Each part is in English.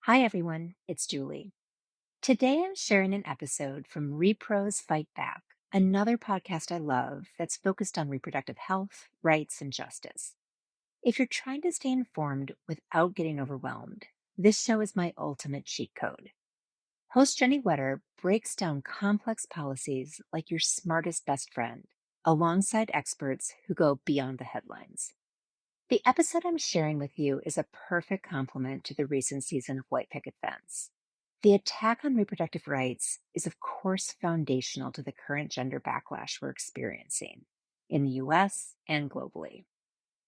Hi, everyone. It's Julie. Today I'm sharing an episode from Repros Fight Back, another podcast I love that's focused on reproductive health, rights, and justice. If you're trying to stay informed without getting overwhelmed, this show is my ultimate cheat code. Host Jenny Wetter breaks down complex policies like your smartest best friend, alongside experts who go beyond the headlines. The episode I'm sharing with you is a perfect complement to the recent season of White Picket Fence. The attack on reproductive rights is, of course, foundational to the current gender backlash we're experiencing in the US and globally.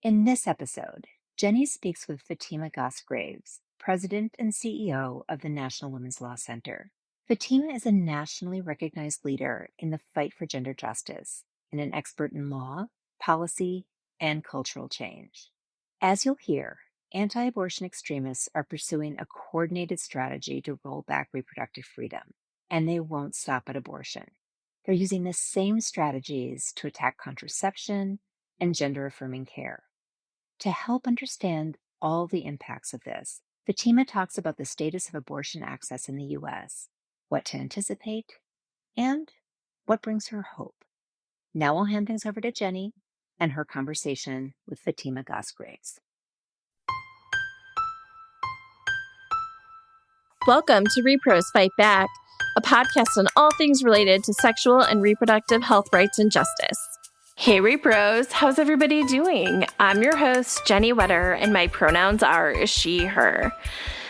In this episode, Jenny speaks with Fatima Goss Graves, President and CEO of the National Women's Law Center. Fatima is a nationally recognized leader in the fight for gender justice and an expert in law, policy, and cultural change. As you'll hear, anti-abortion extremists are pursuing a coordinated strategy to roll back reproductive freedom, and they won't stop at abortion. They're using the same strategies to attack contraception and gender-affirming care. To help understand all the impacts of this, Fatima talks about the status of abortion access in the U.S., what to anticipate, and what brings her hope. Now I'll hand things over to Jenny and her conversation with Fatima Goss Graves. Welcome to Repros Fight Back, a podcast on all things related to sexual and reproductive health rights and justice. Hey Repros, how's everybody doing? I'm your host, Jenny Wetter, and my pronouns are she, her.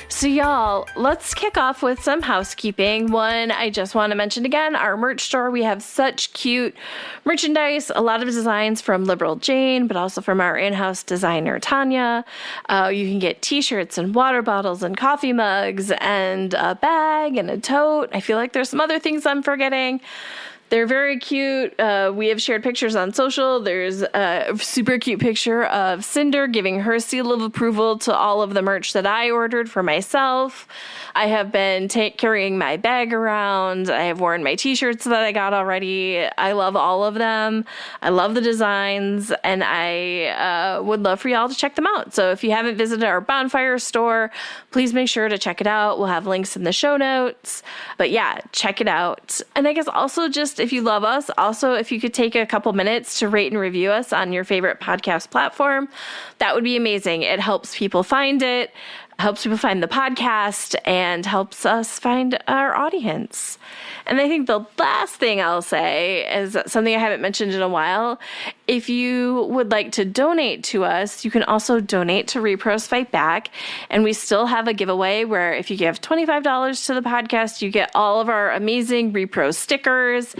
So y'all, let's kick off with some housekeeping. One, I just want to mention again, our merch store. We have such cute merchandise, a lot of designs from Liberal Jane, but also from our in-house designer, Tanya. You can get t-shirts and water bottles and coffee mugs and a bag and a tote. I feel like there's some other things I'm forgetting. They're very cute. We have shared pictures on social. There's a super cute picture of Cinder giving her seal of approval to all of the merch that I ordered for myself. I have been carrying my bag around. I have worn my t-shirts that I got already. I love all of them. I love the designs, and I would love for y'all to check them out. So if you haven't visited our Bonfire store, please make sure to check it out. We'll have links in the show notes. But yeah, check it out. And I guess also just if you love us, also if you could take a couple minutes to rate and review us on your favorite podcast platform, that would be amazing. It helps people find it, helps people find the podcast, and helps us find our audience. And I think the last thing I'll say is something I haven't mentioned in a while. If you would like to donate to us, you can also donate to Repros Fight Back. And we still have a giveaway where if you give $25 to the podcast, you get all of our amazing Repros stickers.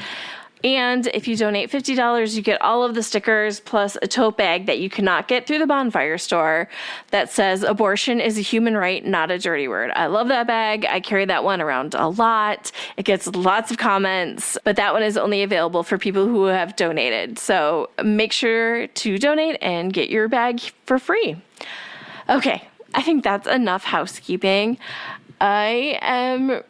And if you donate $50, you get all of the stickers plus a tote bag that you cannot get through the Bonfire store that says abortion is a human right, not a dirty word. I love that bag. I carry that one around a lot. It gets lots of comments, but that one is only available for people who have donated. So make sure to donate and get your bag for free. Okay, I think that's enough housekeeping. I am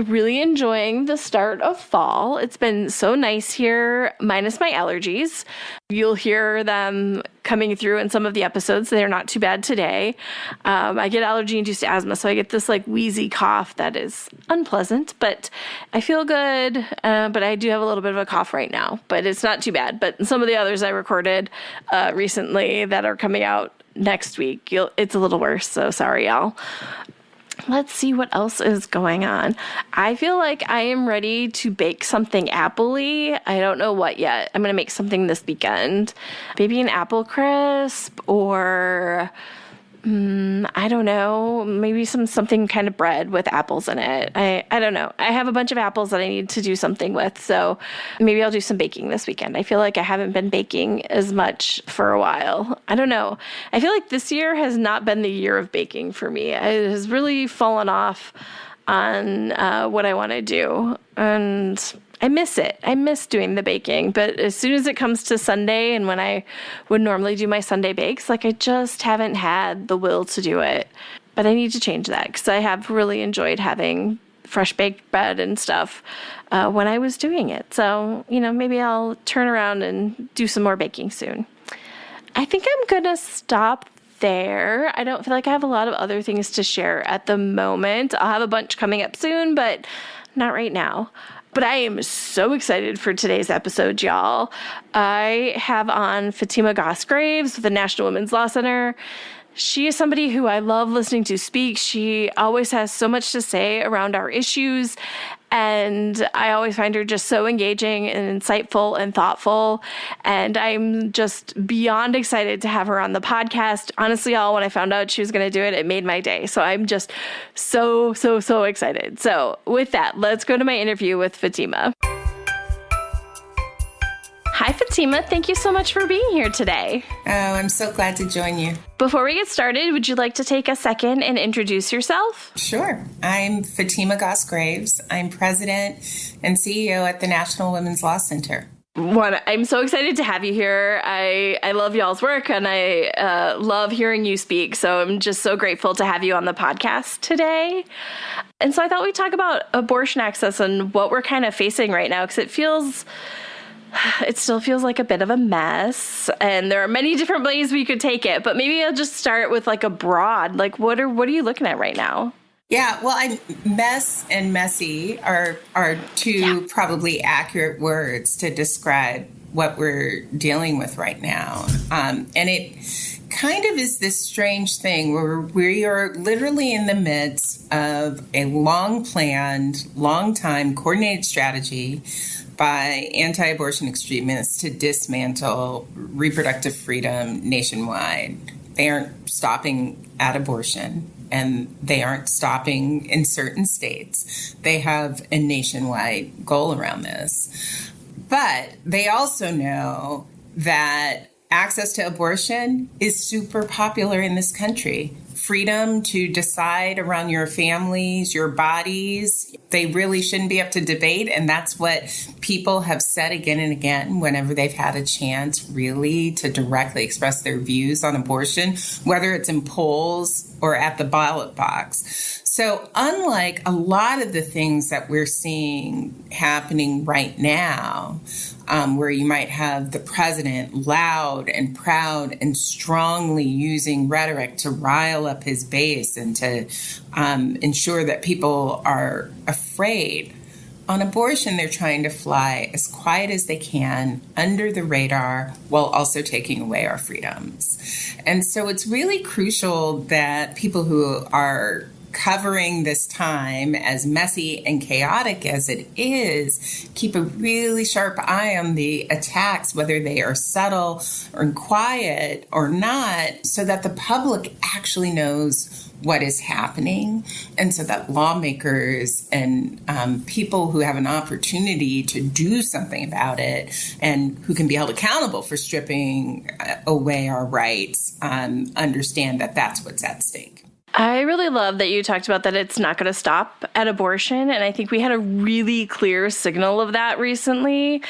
really enjoying the start of fall. It's been so nice here, minus my allergies. You'll hear them coming through in some of the episodes. They're not too bad today. I get allergy-induced asthma, so I get this wheezy cough that is unpleasant, but I feel good. But I do have a little bit of a cough right now, but it's not too bad. But some of the others I recorded recently that are coming out next week, it's a little worse, so sorry, y'all. Let's see what else is going on. I feel like I am ready to bake something apple-y. I don't know what yet. I'm going to make something this weekend. Maybe an apple crisp or I don't know, maybe something kind of bread with apples in it. I don't know. I have a bunch of apples that I need to do something with, so maybe I'll do some baking this weekend. I feel like I haven't been baking as much for a while. I don't know. I feel like this year has not been the year of baking for me. It has really fallen off on what I want to do, and I miss it. I miss doing the baking, but as soon as it comes to Sunday and when I would normally do my Sunday bakes, I just haven't had the will to do it. But I need to change that because I have really enjoyed having fresh baked bread and stuff when I was doing it. So, maybe I'll turn around and do some more baking soon. I think I'm going to stop there. I don't feel like I have a lot of other things to share at the moment. I'll have a bunch coming up soon, but not right now. But I am so excited for today's episode, y'all. I have on Fatima Goss Graves with the National Women's Law Center. She is somebody who I love listening to speak. She always has so much to say around our issues, and I always find her just so engaging and insightful and thoughtful. And I'm just beyond excited to have her on the podcast. Honestly, y'all, when I found out she was going to do it, it made my day. So I'm just so excited. So with that, let's go to my interview with Fatima. Hi, Fatima. Thank you so much for being here today. Oh, I'm so glad to join you. Before we get started, would you like to take a second and introduce yourself? Sure. I'm Fatima Goss Graves. I'm president and CEO at the National Women's Law Center. I'm so excited to have you here. I love y'all's work, and I love hearing you speak. So I'm just so grateful to have you on the podcast today. And so I thought we'd talk about abortion access and what we're kind of facing right now, because it still feels like a bit of a mess, and there are many different ways we could take it, but maybe I'll just start with like a broad, like what are you looking at right now? Yeah, well, mess and messy are two probably accurate words to describe what we're dealing with right now. And it kind of is this strange thing where we are literally in the midst of a long-planned, long-time coordinated strategy by anti-abortion extremists to dismantle reproductive freedom nationwide. They aren't stopping at abortion, and they aren't stopping in certain states. They have a nationwide goal around this. But they also know that access to abortion is super popular in this country. Freedom to decide around your families, your bodies, they really shouldn't be up to debate. And that's what people have said again and again whenever they've had a chance really to directly express their views on abortion, whether it's in polls or at the ballot box. So unlike a lot of the things that we're seeing happening right now, where you might have the president loud and proud and strongly using rhetoric to rile up his base and to ensure that people are afraid. On abortion, they're trying to fly as quiet as they can under the radar while also taking away our freedoms. And so it's really crucial that people who are covering this time, as messy and chaotic as it is, keep a really sharp eye on the attacks, whether they are subtle or quiet or not, so that the public actually knows what is happening, and so that lawmakers and people who have an opportunity to do something about it and who can be held accountable for stripping away our rights understand that that's what's at stake. I really love that you talked about that it's not going to stop at abortion. And I think we had a really clear signal of that recently.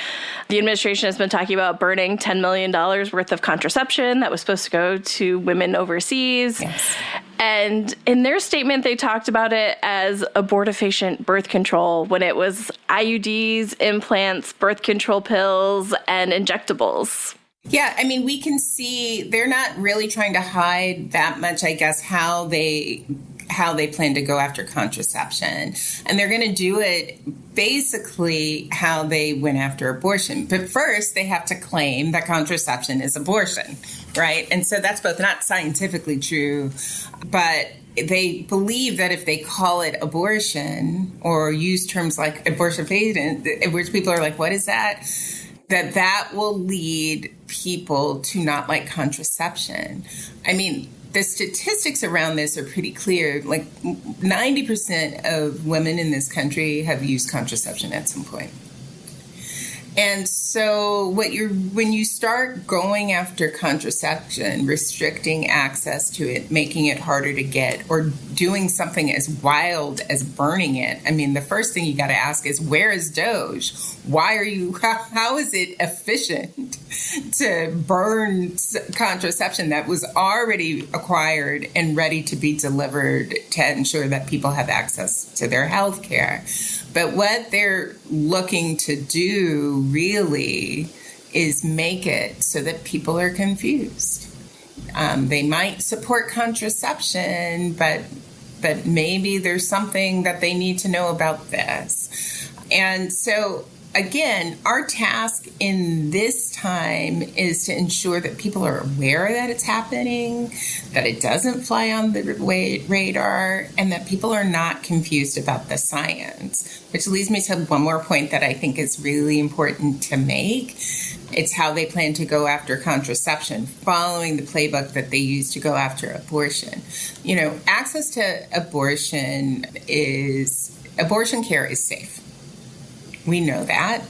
The administration has been talking about burning $10 million worth of contraception that was supposed to go to women overseas. Yes. And in their statement, they talked about it as abortifacient birth control when it was IUDs, implants, birth control pills, and injectables. Yeah, I mean, we can see they're not really trying to hide that much, I guess, how they plan to go after contraception. And they're going to do it basically how they went after abortion. But first, they have to claim that contraception is abortion, right? And so that's both not scientifically true, but they believe that if they call it abortion or use terms like abortifacient, which people are like, what is that? That will lead people to not like contraception. I mean, the statistics around this are pretty clear. Like 90% of women in this country have used contraception at some point. And so when you start going after contraception, restricting access to it, making it harder to get, or doing something as wild as burning it, I mean, the first thing you got to ask is, where is Doge? How is it efficient to burn contraception that was already acquired and ready to be delivered to ensure that people have access to their health care? But what they're looking to do really is make it so that people are confused. They might support contraception, but maybe there's something that they need to know about this. And so, again, our task in this time is to ensure that people are aware that it's happening, that it doesn't fly on the radar, and that people are not confused about the science. Which leads me to one more point that I think is really important to make. It's how they plan to go after contraception, following the playbook that they use to go after abortion. Access to abortion care is safe. We know that.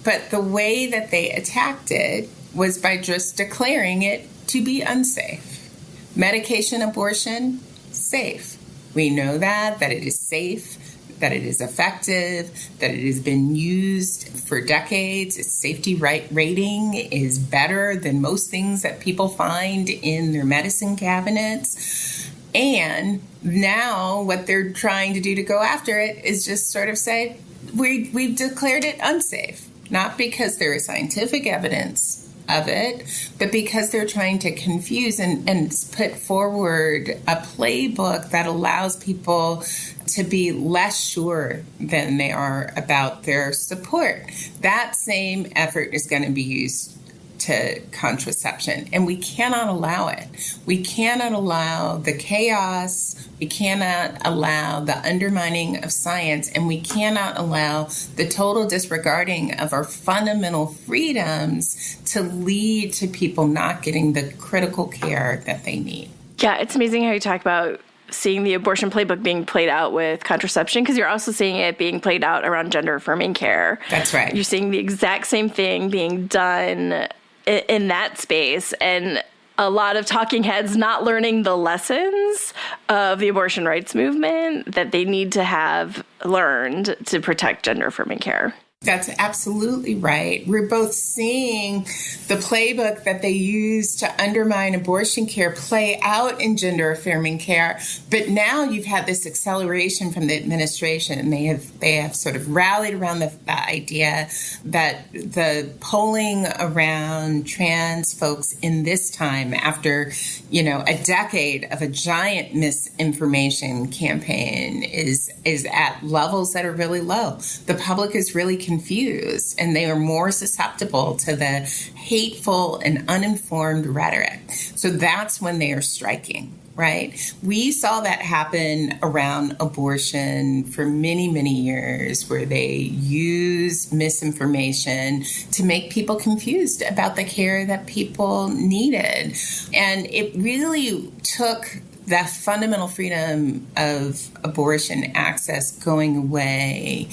But the way that they attacked it was by just declaring it to be unsafe. Medication abortion, safe. We know that it is safe, that it is effective, that it has been used for decades. Its safety rating is better than most things that people find in their medicine cabinets. And now what they're trying to do to go after it is just sort of say, we've declared it unsafe, not because there is scientific evidence of it, but because they're trying to confuse and put forward a playbook that allows people to be less sure than they are about their support. That same effort is going to be used to contraception, and we cannot allow it. We cannot allow the chaos, we cannot allow the undermining of science, and we cannot allow the total disregarding of our fundamental freedoms to lead to people not getting the critical care that they need. Yeah, it's amazing how you talk about seeing the abortion playbook being played out with contraception, because you're also seeing it being played out around gender-affirming care. That's right. You're seeing the exact same thing being done in that space, and a lot of talking heads not learning the lessons of the abortion rights movement that they need to have learned to protect gender-affirming care. That's absolutely right. We're both seeing the playbook that they use to undermine abortion care play out in gender-affirming care, but now you've had this acceleration from the administration, and they have sort of rallied around the idea that the polling around trans folks in this time, after a decade of a giant misinformation campaign, is at levels that are really low. The public is really confused, and they are more susceptible to the hateful and uninformed rhetoric. So that's when they are striking, right? We saw that happen around abortion for many, many years, where they use misinformation to make people confused about the care that people needed. And it really took that fundamental freedom of abortion access going away,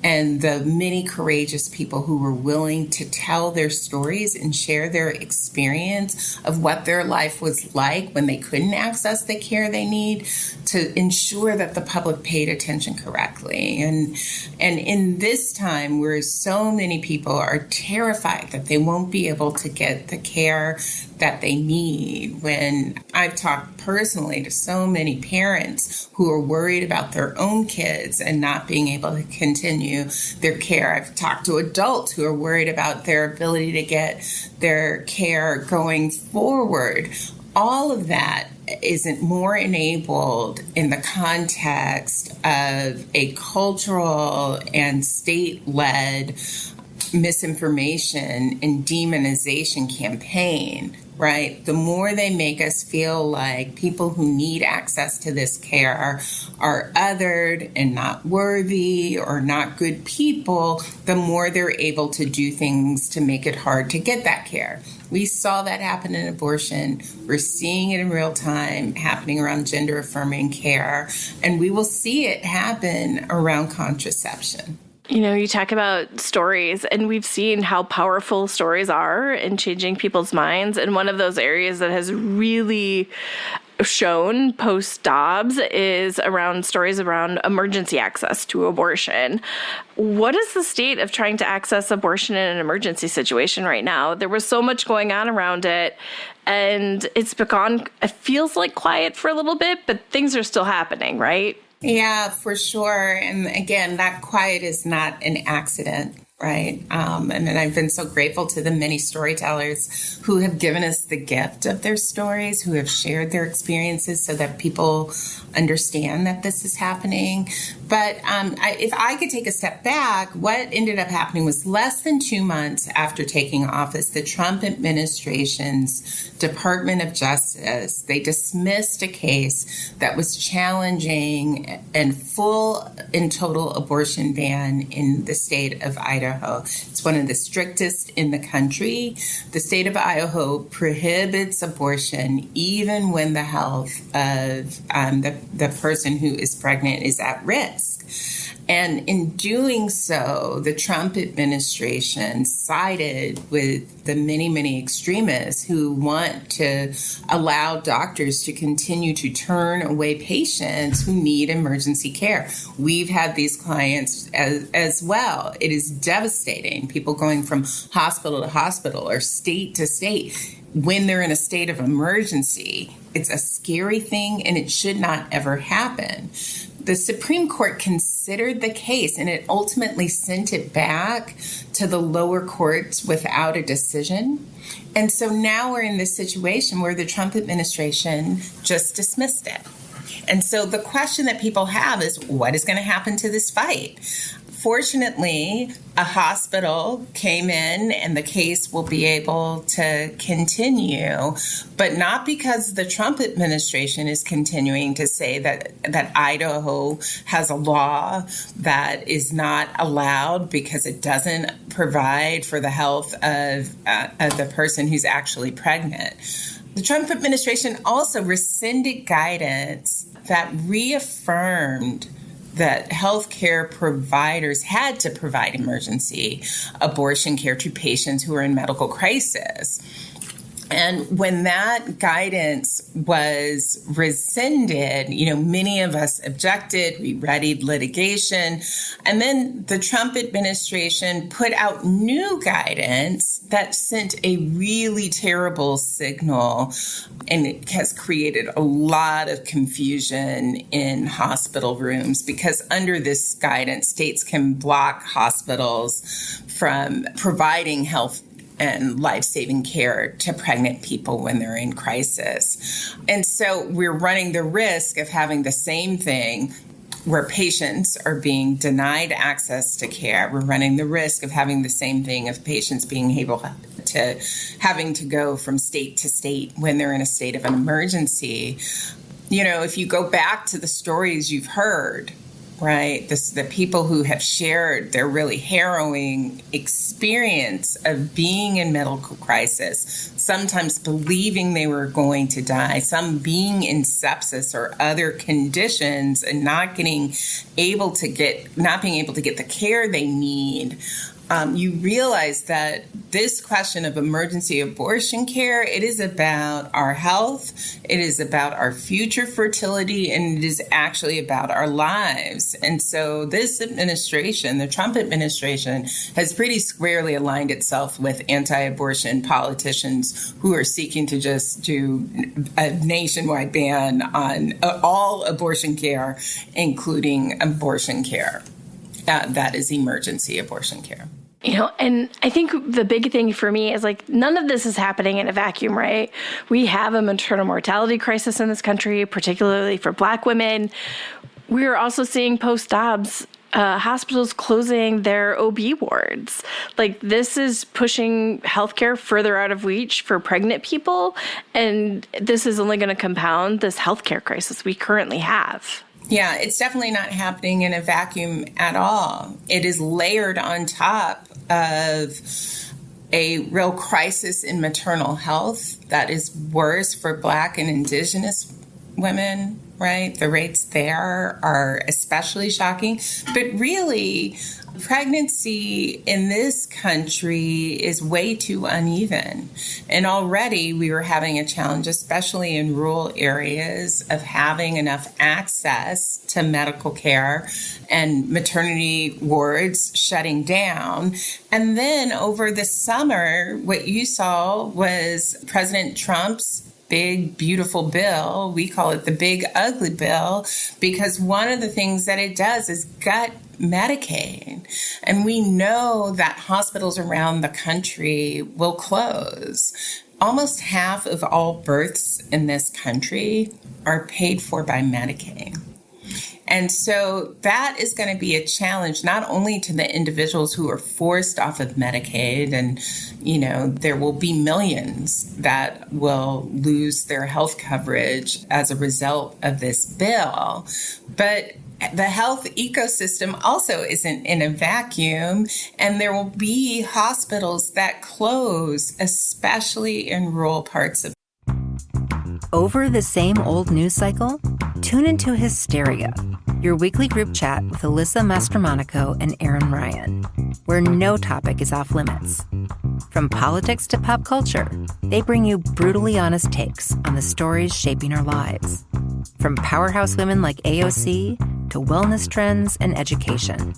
and the many courageous people who were willing to tell their stories and share their experience of what their life was like when they couldn't access the care they need, to ensure that the public paid attention correctly. And in this time where so many people are terrified that they won't be able to get the care that they need, when I've talked personally to so many parents who are worried about their own kids and not being able to continue their care. I've talked to adults who are worried about their ability to get their care going forward. All of that isn't more enabled in the context of a cultural and state-led misinformation and demonization campaign, right? The more they make us feel like people who need access to this care are othered and not worthy or not good people, the more they're able to do things to make it hard to get that care. We saw that happen in abortion. We're seeing it in real time happening around gender-affirming care, and we will see it happen around contraception. You talk about stories, and we've seen how powerful stories are in changing people's minds. And one of those areas that has really shown post-Dobbs is around stories around emergency access to abortion. What is the state of trying to access abortion in an emergency situation right now? There was so much going on around it, and it feels like quiet for a little bit, but things are still happening, right? Yeah, for sure. And again, that quiet is not an accident. right? And I've been so grateful to the many storytellers who have given us the gift of their stories, who have shared their experiences so that people understand that this is happening. But if I could take a step back, what ended up happening was less than 2 months after taking office, the Trump administration's Department of Justice, they dismissed a case that was challenging and full and total abortion ban in the state of Idaho. It's one of the strictest in the country. The state of Idaho prohibits abortion even when the health of the person who is pregnant is at risk. And in doing so, the Trump administration sided with the many, many extremists who want to allow doctors to continue to turn away patients who need emergency care. We've had these clients as well. It is devastating. People going from hospital to hospital or state to state when they're in a state of emergency. It's a scary thing, and it should not ever happen. The Supreme Court considered the case, and it ultimately sent it back to the lower courts without a decision. And so now we're in this situation where the Trump administration just dismissed it. And so the question that people have is, what is going to happen to this fight? Fortunately, a hospital came in and the case will be able to continue, but not because the Trump administration is continuing to say that Idaho has a law that is not allowed because it doesn't provide for the health of the person who's actually pregnant. The Trump administration also rescinded guidance that reaffirmed that healthcare providers had to provide emergency abortion care to patients who are in medical crisis. And when that guidance was rescinded, many of us objected, we readied litigation, and then the Trump administration put out new guidance that sent a really terrible signal, and it has created a lot of confusion in hospital rooms because under this guidance, states can block hospitals from providing health and life-saving care to pregnant people when they're in crisis. And so we're running the risk of having the same thing where patients are being denied access to care. We're running the risk of having the same thing of patients being able to having to go from state to state when they're in a state of an emergency. If you go back to the stories you've heard, right? The people who have shared their really harrowing experience of being in medical crisis, sometimes believing they were going to die, some being in sepsis or other conditions and not being able to get the care they need. You realize that this question of emergency abortion care, it is about our health, it is about our future fertility, and it is actually about our lives. And so this administration, the Trump administration, has pretty squarely aligned itself with anti-abortion politicians who are seeking to just do a nationwide ban on all abortion care, including abortion care. That is emergency abortion care. And I think the big thing for me is none of this is happening in a vacuum, right? We have a maternal mortality crisis in this country, particularly for Black women. We're also seeing post-Dobbs hospitals closing their OB wards. This is pushing healthcare further out of reach for pregnant people. And this is only going to compound this healthcare crisis we currently have. Yeah, it's definitely not happening in a vacuum at all. It is layered on top of a real crisis in maternal health that is worse for Black and Indigenous women, right? The rates there are especially shocking. But really, pregnancy in this country is way too uneven. And already we were having a challenge, especially in rural areas, of having enough access to medical care and maternity wards shutting down. And then over the summer, what you saw was President Trump's big, beautiful bill. We call it the big, ugly bill, because one of the things that it does is gut Medicaid. And we know that hospitals around the country will close. Almost half of all births in this country are paid for by Medicaid. And so that is going to be a challenge, not only to the individuals who are forced off of Medicaid, and, there will be millions that will lose their health coverage as a result of this bill, but the health ecosystem also isn't in a vacuum, and there will be hospitals that close, especially in rural parts of. Over the same old news cycle? Tune into Hysteria, your weekly group chat with Alyssa Mastromonaco and Aaron Ryan, where no topic is off limits. From politics to pop culture, they bring you brutally honest takes on the stories shaping our lives. From powerhouse women like AOC to wellness trends and education.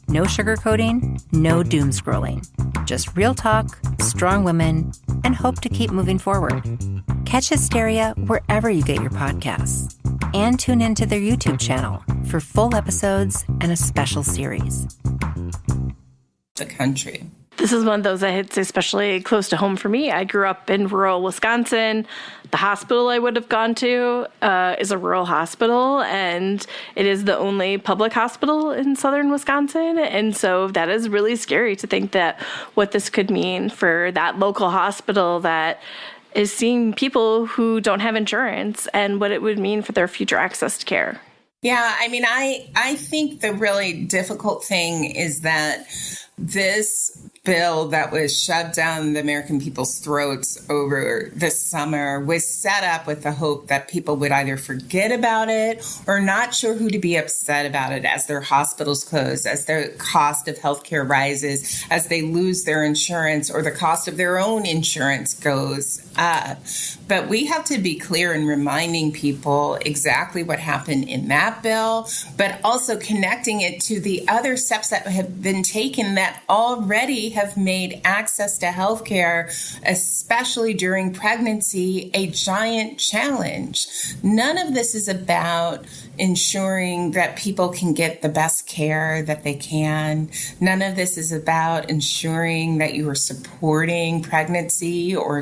No sugarcoating, no doom scrolling. Just real talk, strong women, and hope to keep moving forward. Catch Hysteria wherever you get your podcasts. And tune into their YouTube channel for full episodes and a special series. The country. This is one of those that hits especially close to home for me. I grew up in rural Wisconsin. The hospital I would have gone to is a rural hospital, and it is the only public hospital in southern Wisconsin. And so that is really scary to think that what this could mean for that local hospital that is seeing people who don't have insurance, and what it would mean for their future access to care. Yeah, I think the really difficult thing is that this bill that was shoved down the American people's throats over the summer was set up with the hope that people would either forget about it or not sure who to be upset about it as their hospitals close, as the cost of healthcare rises, as they lose their insurance or the cost of their own insurance goes up. But we have to be clear in reminding people exactly what happened in that bill, but also connecting it to the other steps that have been taken that already have made access to healthcare, especially during pregnancy, a giant challenge. None of this is about ensuring that people can get the best care that they can. None of this is about ensuring that you are supporting pregnancy or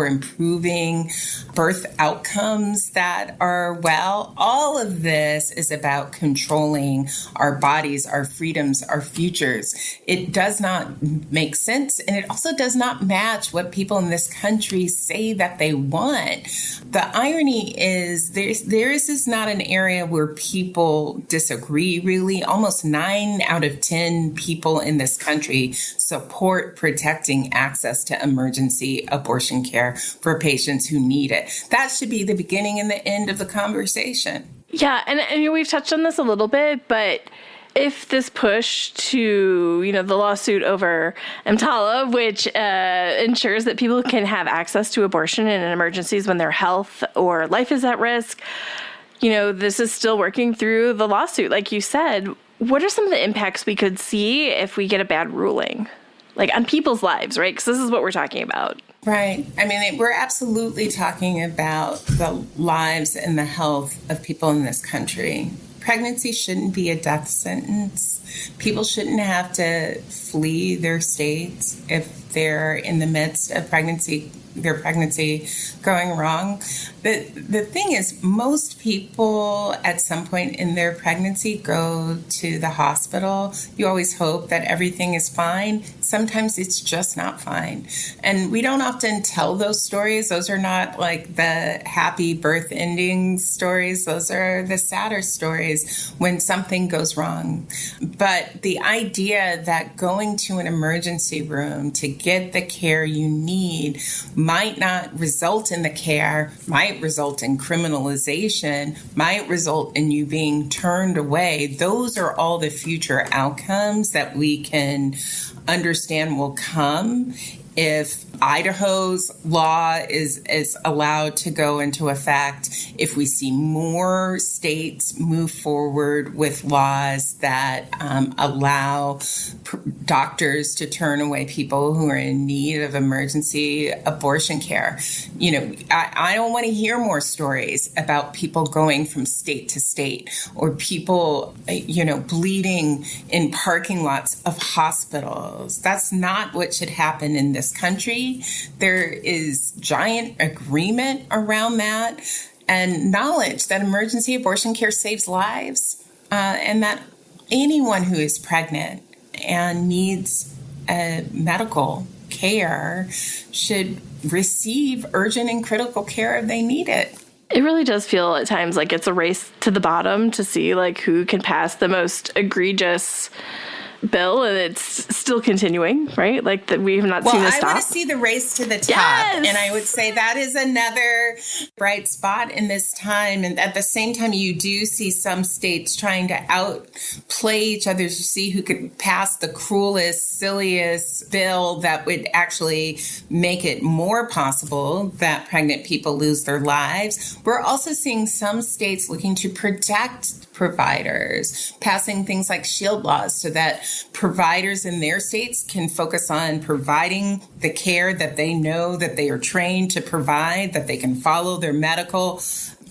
improving birth outcomes that are well. All of this is about controlling our bodies, our freedoms, our futures. It does not make sense, and it also does not match what people in this country say that they want. The irony is this is not an area where people disagree, really. Almost 9 out of 10 people in this country support protecting access to emergency abortion care for patients who need it. That should be the beginning and the end of the conversation. Yeah, and we've touched on this a little bit, but if this push to, the lawsuit over EMTALA, which ensures that people can have access to abortion in emergencies when their health or life is at risk, this is still working through the lawsuit. Like you said, what are some of the impacts we could see if we get a bad ruling? Like on people's lives, right? Because this is what we're talking about. Right. We're absolutely talking about the lives and the health of people in this country. Pregnancy shouldn't be a death sentence. People shouldn't have to flee their states if they're in the midst of their pregnancy going wrong. The thing is, most people at some point in their pregnancy go to the hospital. You always hope that everything is fine. Sometimes it's just not fine. And we don't often tell those stories. Those are not like the happy birth ending stories. Those are the sadder stories when something goes wrong. But the idea that going to an emergency room to get the care you need might not result in the care, might result in criminalization, might result in you being turned away. Those are all the future outcomes that we can understand will come if Idaho's law is allowed to go into effect, if we see more states move forward with laws that allow doctors to turn away people who are in need of emergency abortion care. I don't want to hear more stories about people going from state to state or people, bleeding in parking lots of hospitals. That's not what should happen in this country. There is giant agreement around that and knowledge that emergency abortion care saves lives, and that anyone who is pregnant and needs medical care should receive urgent and critical care if they need it. It really does feel at times like it's a race to the bottom to see like who can pass the most egregious bill, and it's still continuing, right? Like that we have not seen this stop. I want to see the race to the top. Yes! And I would say that is another bright spot in this time. And at the same time, you do see some states trying to outplay each other to see who could pass the cruelest, silliest bill that would actually make it more possible that pregnant people lose their lives. We're also seeing some states looking to protect providers, passing things like shield laws so that providers in their states can focus on providing the care that they know that they are trained to provide, that they can follow their medical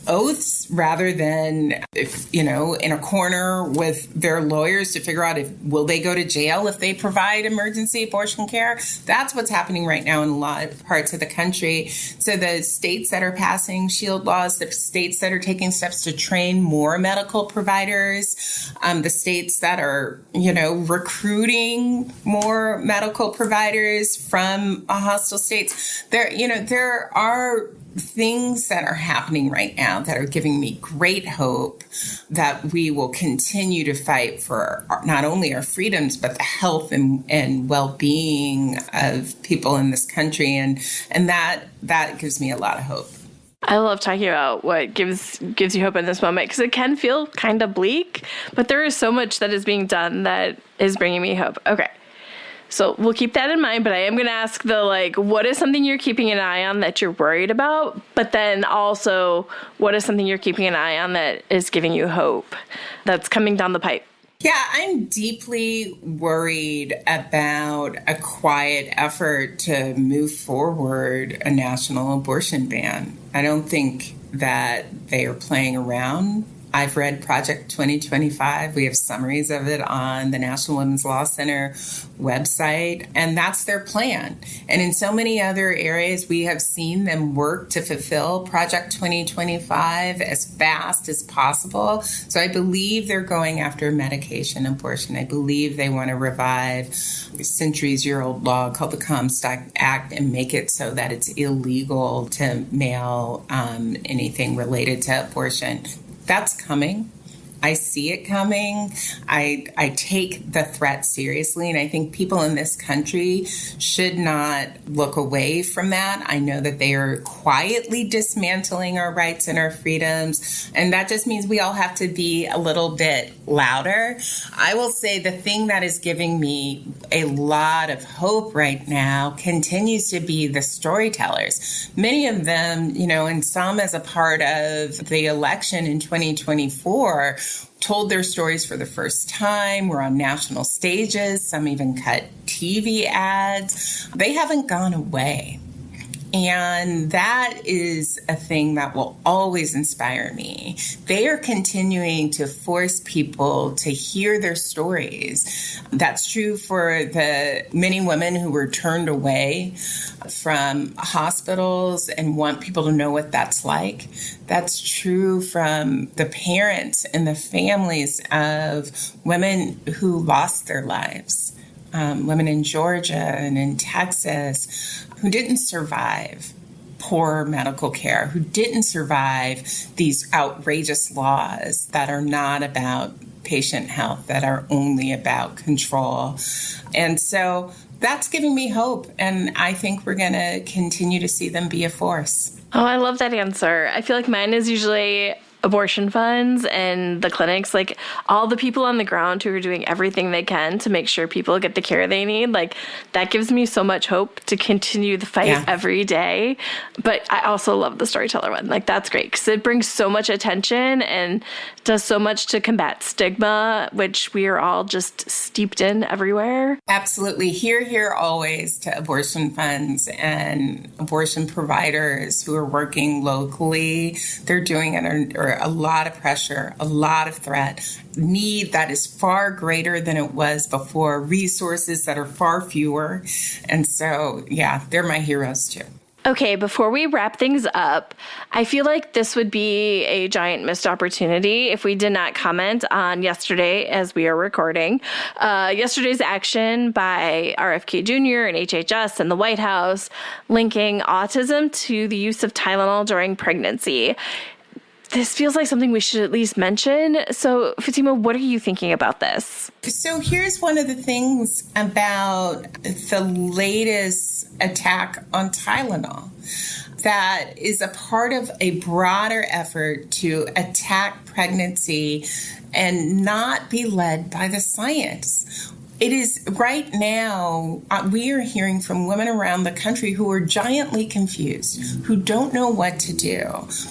oaths rather than, in a corner with their lawyers to figure out will they go to jail if they provide emergency abortion care. That's what's happening right now in a lot of parts of the country. So the states that are passing shield laws, the states that are taking steps to train more medical providers, the states that are, recruiting more medical providers from hostile states, there are things that are happening right now that are giving me great hope that we will continue to fight for not only our freedoms, but the health and well-being of people in this country. And that gives me a lot of hope. I love talking about what gives you hope in this moment, because it can feel kind of bleak, but there is so much that is being done that is bringing me hope. Okay. So we'll keep that in mind, but I am going to ask what is something you're keeping an eye on that you're worried about? But then also, what is something you're keeping an eye on that is giving you hope that's coming down the pipe? Yeah, I'm deeply worried about a quiet effort to move forward a national abortion ban. I don't think that they are playing around. I've read Project 2025. We have summaries of it on the National Women's Law Center website, and that's their plan. And in so many other areas, we have seen them work to fulfill Project 2025 as fast as possible. So I believe they're going after medication abortion. I believe they want to revive a centuries-year-old law called the Comstock Act and make it so that it's illegal to mail anything related to abortion. That's coming. I see it coming. I take the threat seriously, and I think people in this country should not look away from that. I know that they are quietly dismantling our rights and our freedoms, and that just means we all have to be a little bit louder. I will say the thing that is giving me a lot of hope right now continues to be the storytellers. Many of them, and some as a part of the election in 2024, told their stories for the first time, were on national stages, some even cut TV ads. They haven't gone away. And that is a thing that will always inspire me. They are continuing to force people to hear their stories. That's true for the many women who were turned away from hospitals and want people to know what that's like. That's true from the parents and the families of women who lost their lives. Women in Georgia and in Texas who didn't survive poor medical care, who didn't survive these outrageous laws that are not about patient health, that are only about control. And so that's giving me hope, and I think we're going to continue to see them be a force. Oh, I love that answer. I feel like mine is usually abortion funds and the clinics, like all the people on the ground who are doing everything they can to make sure people get the care they need, like that gives me so much hope to continue the fight every day. But I also love the storyteller one. Like that's great because it brings so much attention and does so much to combat stigma, which we are all just steeped in everywhere. Absolutely. Here always to abortion funds and abortion providers who are working locally. They're doing it under a lot of pressure, a lot of threat, need that is far greater than it was before, resources that are far fewer. And so, yeah, they're my heroes too. Okay, before we wrap things up, I feel like this would be a giant missed opportunity if we did not comment on yesterday as we are recording. Yesterday's action by RFK Jr. and HHS and the White House linking autism to the use of Tylenol during pregnancy. This feels like something we should at least mention. So, Fatima, what are you thinking about this? So here's one of the things about the latest attack on Tylenol that is a part of a broader effort to attack pregnancy and not be led by the science. It is right now, we are hearing from women around the country who are giantly confused, who don't know what to do.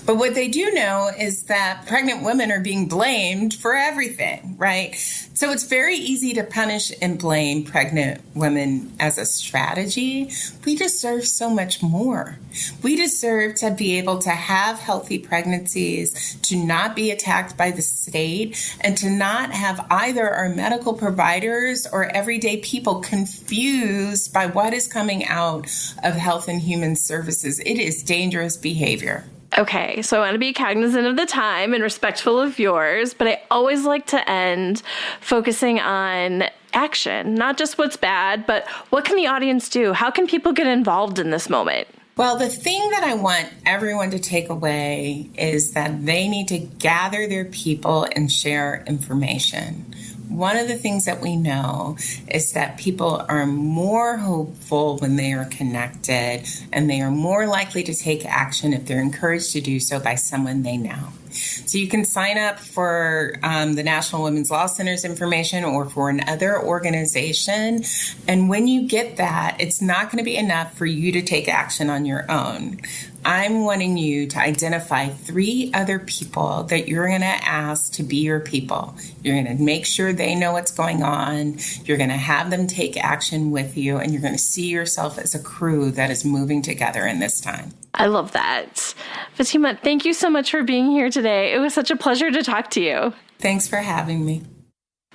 But what they do know is that pregnant women are being blamed for everything, right? So it's very easy to punish and blame pregnant women as a strategy. We deserve so much more. We deserve to be able to have healthy pregnancies, to not be attacked by the state, and to not have either our medical providers or everyday people confused by what is coming out of Health and Human Services. It is dangerous behavior. Okay, so I want to be cognizant of the time and respectful of yours, but I always like to end focusing on action, not just what's bad, but what can the audience do? How can people get involved in this moment? Well, the thing that I want everyone to take away is that they need to gather their people and share information. One of the things that we know is that people are more hopeful when they are connected, and they are more likely to take action if they're encouraged to do so by someone they know. So you can sign up for the National Women's Law Center's information or for another organization. And when you get that, it's not going to be enough for you to take action on your own. I'm wanting you to identify 3 other people that you're going to ask to be your people. You're going to make sure they know what's going on. You're going to have them take action with you, and you're going to see yourself as a crew that is moving together in this time. I love that. Fatima, thank you so much for being here today. It was such a pleasure to talk to you. Thanks for having me.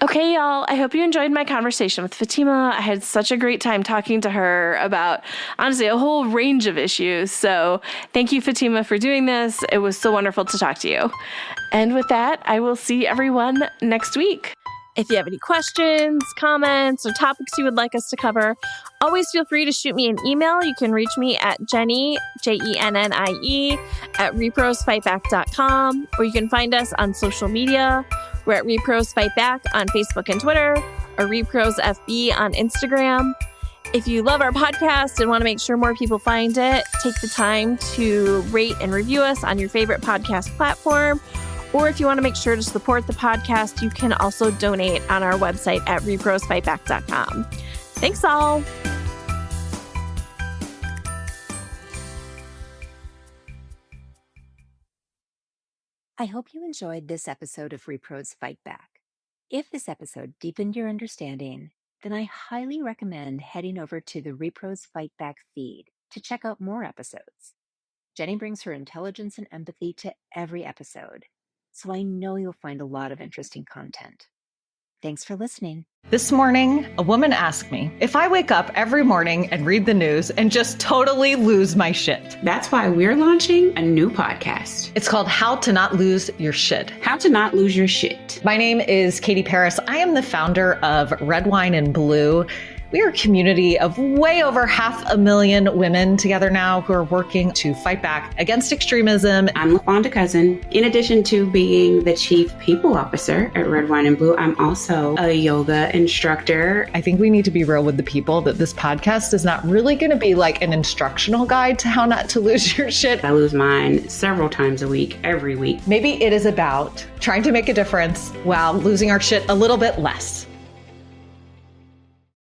Okay, y'all, I hope you enjoyed my conversation with Fatima. I had such a great time talking to her about, honestly, a whole range of issues. So thank you, Fatima, for doing this. It was so wonderful to talk to you. And with that, I will see everyone next week. If you have any questions, comments, or topics you would like us to cover, always feel free to shoot me an email. You can reach me at Jennie, Jennie, at reprosfightback.com, or you can find us on social media. We're at Repros Fight Back on Facebook and Twitter, or Repros FB on Instagram. If you love our podcast and want to make sure more people find it, take the time to rate and review us on your favorite podcast platform. Or if you want to make sure to support the podcast, you can also donate on our website at reprosfightback.com. Thanks all. I hope you enjoyed this episode of Repros Fight Back. If this episode deepened your understanding, then I highly recommend heading over to the Repros Fight Back feed to check out more episodes. Jennie brings her intelligence and empathy to every episode, so I know you'll find a lot of interesting content. Thanks for listening. This morning, a woman asked me if I wake up every morning and read the news and just totally lose my shit. That's why we're launching a new podcast. It's called How to Not Lose Your Shit. How to Not Lose Your Shit. My name is Katie Paris. I am the founder of Red Wine and Blue. We are a community of way over 500,000 women together now who are working to fight back against extremism. I'm LaFonda Cousin. In addition to being the Chief People Officer at Red, Wine, and Blue, I'm also a yoga instructor. I think we need to be real with the people that this podcast is not really going to be like an instructional guide to how not to lose your shit. I lose mine several times a week, every week. Maybe it is about trying to make a difference while losing our shit a little bit less.